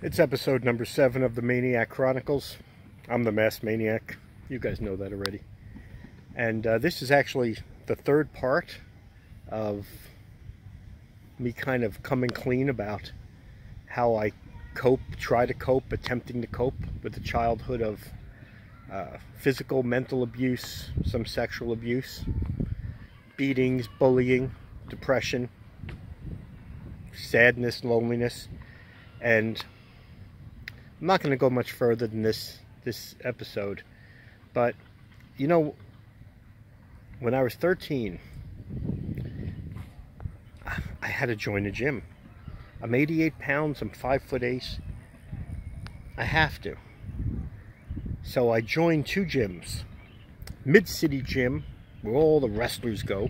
It's episode number 7 of the Maniac Chronicles. I'm the Masked Maniac. You guys know that already. And this is actually the third part of me kind of coming clean about how I attempting to cope with the childhood of physical, mental abuse, some sexual abuse, beatings, bullying, depression, sadness, loneliness. And I'm not going to go much further than this episode, but you know, when I was 13, I had to join a gym. I'm 88 pounds, I'm 5'8". I have to. So I joined 2 gyms. Mid-City Gym, where all the wrestlers go,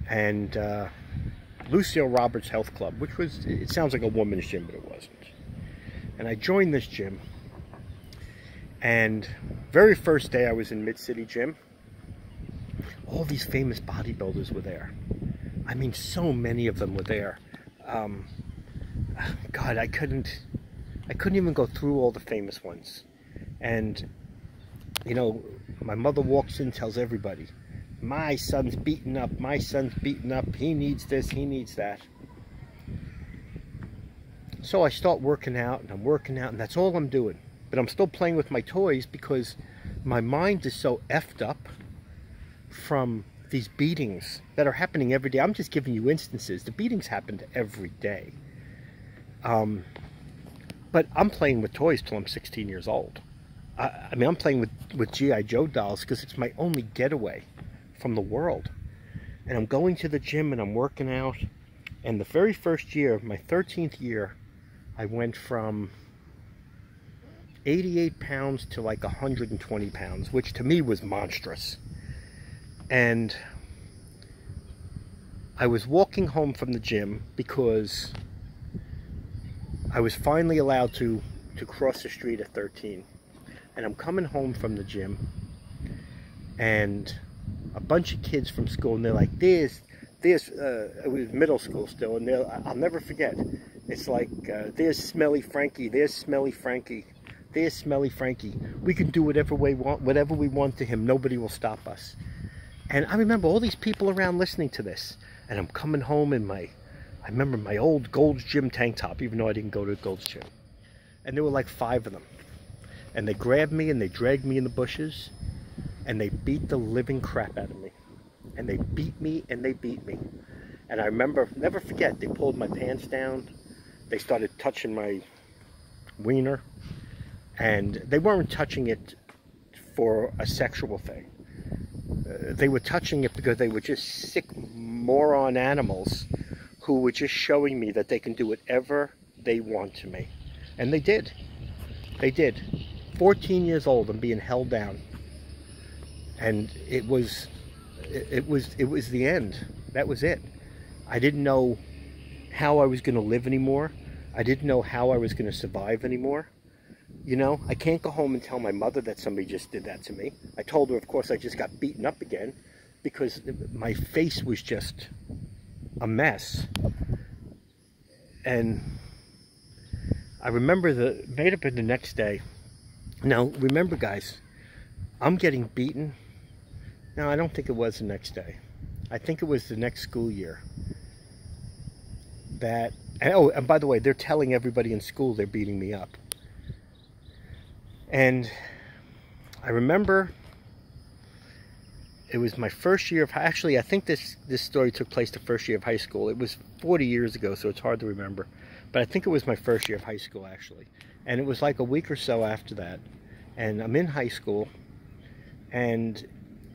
and Lucille Roberts Health Club, which was, it sounds like a woman's gym, but it wasn't. And I joined this gym, and very first day I was in Mid-City Gym, all these famous bodybuilders were there. I mean, so many of them were there. God, I couldn't even go through all the famous ones. And, you know, my mother walks in, tells everybody, my son's beaten up, my son's beaten up, he needs this, he needs that. So I start working out, and I'm working out, and that's all I'm doing. But I'm still playing with my toys because my mind is so effed up from these beatings that are happening every day. I'm just giving you instances. The beatings happened every day. But I'm playing with toys till I'm 16 years old. I mean, I'm playing with G.I. Joe dolls because it's my only getaway from the world. And I'm going to the gym and I'm working out. And the very first year, my 13th year, I went from 88 pounds to like 120 pounds, which to me was monstrous. And I was walking home from the gym because I was finally allowed to cross the street at 13. And I'm coming home from the gym, and a bunch of kids from school, and they're like, it was middle school still, and I'll never forget. It's like, there's Smelly Frankie, there's Smelly Frankie, there's Smelly Frankie. We can do whatever we want to him. Nobody will stop us. And I remember all these people around listening to this, and I'm coming home in I remember my old Gold's Gym tank top, even though I didn't go to Gold's Gym. And there were like 5 of them. And they grabbed me and they dragged me in the bushes, and they beat the living crap out of me. And they beat me and they beat me. And I remember, never forget, they pulled my pants down. They started touching my wiener. And they weren't touching it for a sexual thing. They were touching it because they were just sick moron animals who were just showing me that they can do whatever they want to me. And they did. They did. 14 years old and being held down. And it was the end. That was it. I didn't know how I was going to live anymore. I didn't know how I was going to survive anymore. You know, I can't go home and tell my mother that somebody just did that to me. I told her, of course, I just got beaten up again because my face was just a mess. And I remember it made up in the next day. Now, remember, guys, I'm getting beaten. No, I don't think it was the next day. I think it was the next school year. Oh, and by the way, they're telling everybody in school they're beating me up. And I remember it was my first year of, actually, I think this story took place the first year of high school. It was 40 years ago, so it's hard to remember. But I think it was my first year of high school, actually. And it was like a week or so after that. And I'm in high school, and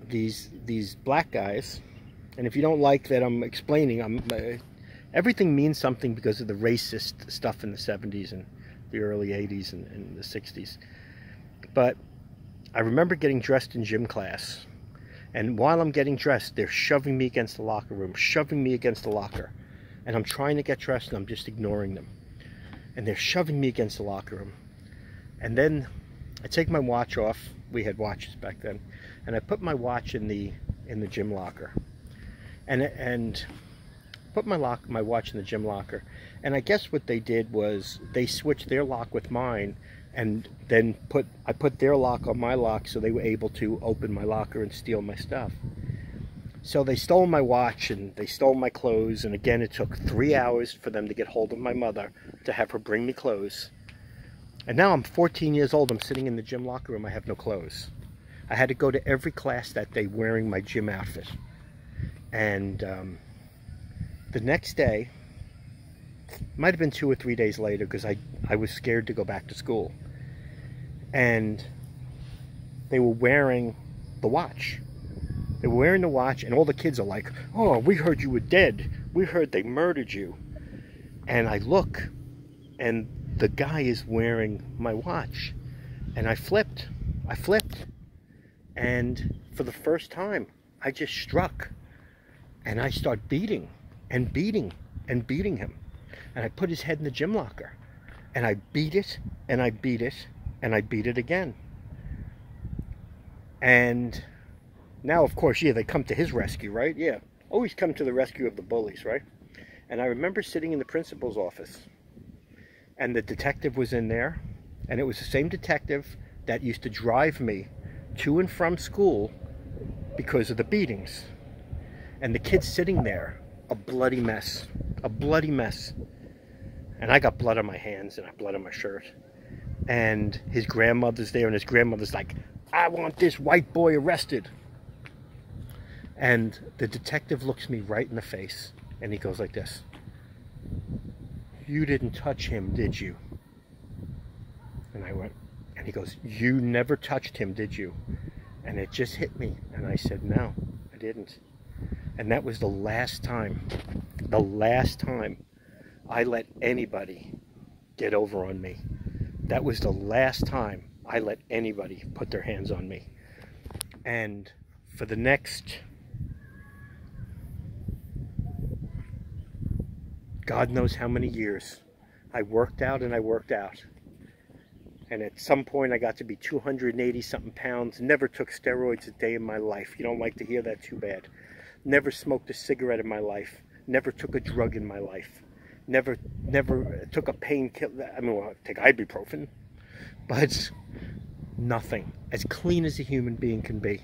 these black guys, and if you don't like that I'm explaining, everything means something because of the racist stuff in the 70s and the early 80s and the 60s. But I remember getting dressed in gym class, and while I'm getting dressed, they're shoving me against the locker room, shoving me against the locker. And I'm trying to get dressed, and I'm just ignoring them. And they're shoving me against the locker room. And then I take my watch off. We had watches back then. And I put my watch in the gym locker. And put my watch in the gym locker, and I guess what they did was they switched their lock with mine, and then I put their lock on my lock, so they were able to open my locker and steal my stuff. So they stole my watch and they stole my clothes, and again it took 3 hours for them to get hold of my mother to have her bring me clothes. And now I'm 14 years old, I'm sitting in the gym locker room, I have no clothes. I had to go to every class that day wearing my gym outfit. And the next day, might have been 2 or 3 days later, because I was scared to go back to school. And they were wearing the watch. They were wearing the watch, and all the kids are like, "Oh, we heard you were dead. We heard they murdered you." And I look, and the guy is wearing my watch. And I flipped. And for the first time, I just struck. And I start beating and beating and beating him. And I put his head in the gym locker. And I beat it, and I beat it, and I beat it again. And now, of course, yeah, they come to his rescue, right? Yeah, always come to the rescue of the bullies, right? And I remember sitting in the principal's office, and the detective was in there, and it was the same detective that used to drive me to and from school because of the beatings. And the kid's sitting there, a bloody mess, a bloody mess. And I got blood on my hands and I blood on my shirt. And his grandmother's there, and his grandmother's like, "I want this white boy arrested." And the detective looks me right in the face, and he goes like this, "You didn't touch him, did you?" And I went, and he goes, "You never touched him, did you?" And it just hit me, and I said, "No, I didn't." And that was the last time I let anybody get over on me. That was the last time I let anybody put their hands on me. And for the next, God knows how many years, I worked out and I worked out. And at some point I got to be 280 something pounds, never took steroids a day in my life. You don't like to hear that, too bad. Never smoked a cigarette in my life. Never took a drug in my life. Never took a painkiller. I mean, well, I take ibuprofen, but nothing. As clean as a human being can be.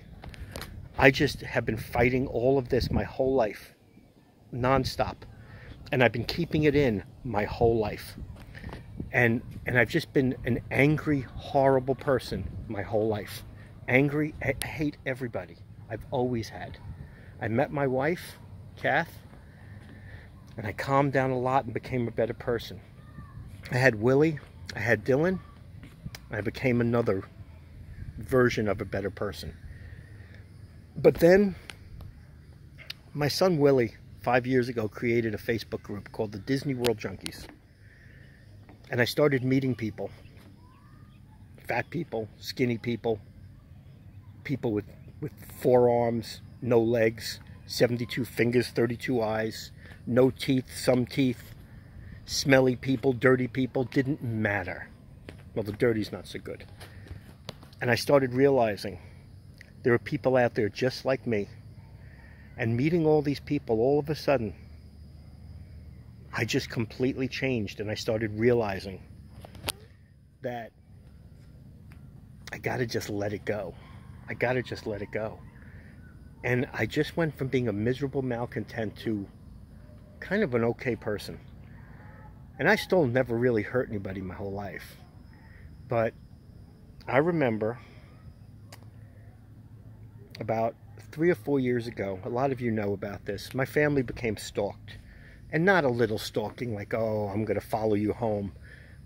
I just have been fighting all of this my whole life, nonstop, and I've been keeping it in my whole life. And I've just been an angry, horrible person my whole life. Angry, I hate everybody. I've always had. I met my wife, Kath, and I calmed down a lot and became a better person. I had Willie, I had Dylan, and I became another version of a better person. But then, my son Willie, 5 years ago, created a Facebook group called the Disney World Junkies. And I started meeting people. Fat people, skinny people, people with 4 arms, no legs, 72 fingers, 32 eyes, no teeth, some teeth, smelly people, dirty people, didn't matter. Well, the dirty's not so good. And I started realizing there are people out there just like me. And meeting all these people, all of a sudden, I just completely changed, and I started realizing that I gotta just let it go. I gotta just let it go. And I just went from being a miserable malcontent to kind of an okay person. And I still never really hurt anybody my whole life. But I remember about 3 or 4 years ago, a lot of you know about this, my family became stalked. And not a little stalking, like, "Oh, I'm going to follow you home."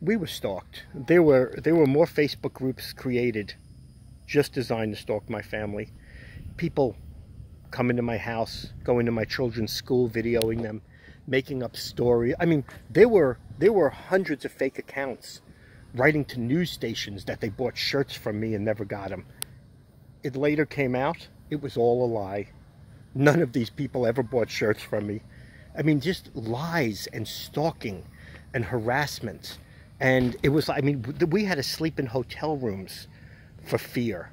We were stalked. There were more Facebook groups created just designed to stalk my family. People coming to my house, going to my children's school, videoing them, making up stories. I mean, there were hundreds of fake accounts writing to news stations that they bought shirts from me and never got them. It later came out, it was all a lie. None of these people ever bought shirts from me. I mean, just lies and stalking and harassment. And it was, I mean, we had to sleep in hotel rooms for fear.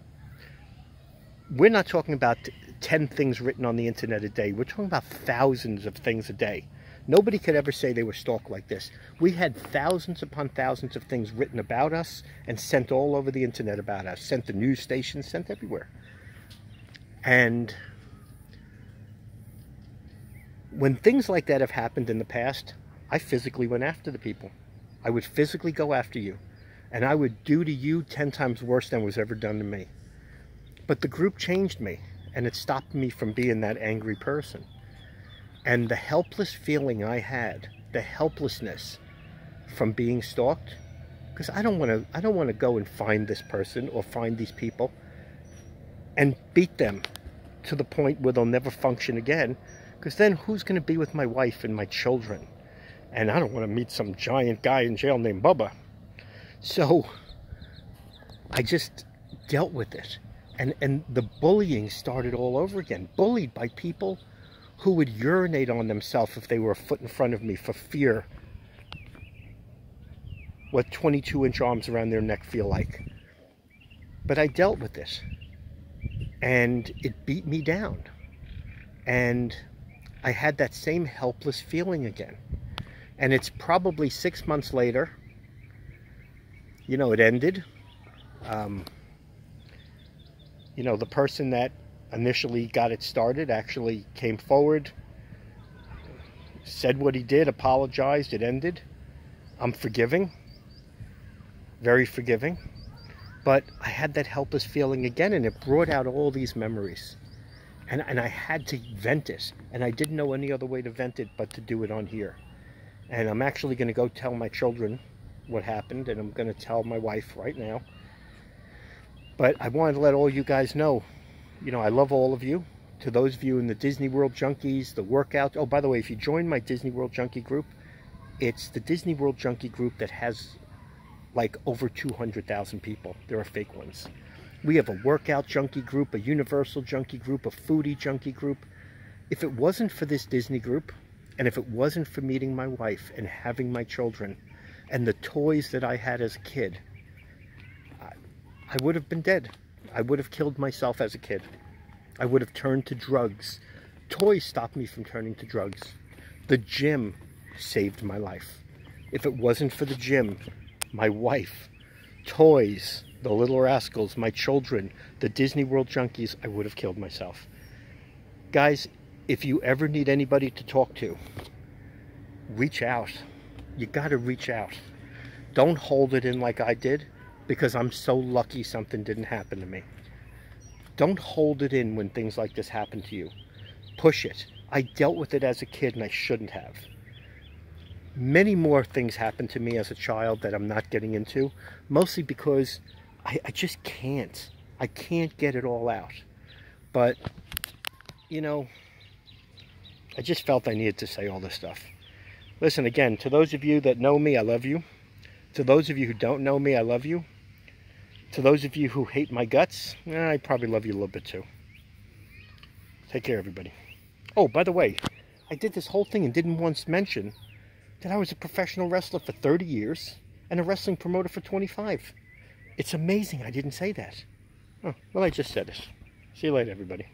We're not talking about 10 things written on the internet a day. We're talking about thousands of things a day. Nobody could ever say they were stalked like this. We had thousands upon thousands of things written about us and sent all over the internet about us, sent to news stations, sent everywhere. And when things like that have happened in the past, I physically went after the people. I would physically go after you. And I would do to you 10 times worse than was ever done to me. But the group changed me, and it stopped me from being that angry person. And the helpless feeling I had, the helplessness from being stalked, because I don't want to go and find this person or find these people and beat them to the point where they'll never function again, because then who's going to be with my wife and my children? And I don't want to meet some giant guy in jail named Bubba. So I just dealt with it. And the bullying started all over again. Bullied by people who would urinate on themselves if they were a foot in front of me for fear what 22-inch arms around their neck feel like. But I dealt with it. And it beat me down. And I had that same helpless feeling again. And it's probably 6 months later, you know, it ended. You know, the person that initially got it started actually came forward, said what he did, apologized, it ended. I'm forgiving, very forgiving. But I had that helpless feeling again, and it brought out all these memories. And I had to vent it, and I didn't know any other way to vent it but to do it on here. And I'm actually going to go tell my children what happened, and I'm going to tell my wife right now. But I wanted to let all you guys know, you know, I love all of you. To those of you in the Disney World Junkies, the workout. Oh, by the way, if you join my Disney World Junkie group, it's the Disney World Junkie group that has like over 200,000 people. There are fake ones. We have a workout junkie group, a universal junkie group, a foodie junkie group. If it wasn't for this Disney group, and if it wasn't for meeting my wife and having my children and the toys that I had as a kid, I would have been dead. I would have killed myself as a kid. I would have turned to drugs. Toys stopped me from turning to drugs. The gym saved my life. If it wasn't for the gym, my wife, toys, the Little Rascals, my children, the Disney World Junkies, I would have killed myself. Guys, if you ever need anybody to talk to, reach out. You gotta reach out. Don't hold it in like I did, because I'm so lucky something didn't happen to me. Don't hold it in when things like this happen to you. Push it. I dealt with it as a kid and I shouldn't have. Many more things happened to me as a child that I'm not getting into, mostly because I just can't. I can't get it all out. But, you know, I just felt I needed to say all this stuff. Listen, again, to those of you that know me, I love you. To those of you who don't know me, I love you. To those of you who hate my guts, I probably love you a little bit too. Take care, everybody. Oh, by the way, I did this whole thing and didn't once mention that I was a professional wrestler for 30 years and a wrestling promoter for 25. It's amazing I didn't say that. Oh, well, I just said it. See you later, everybody.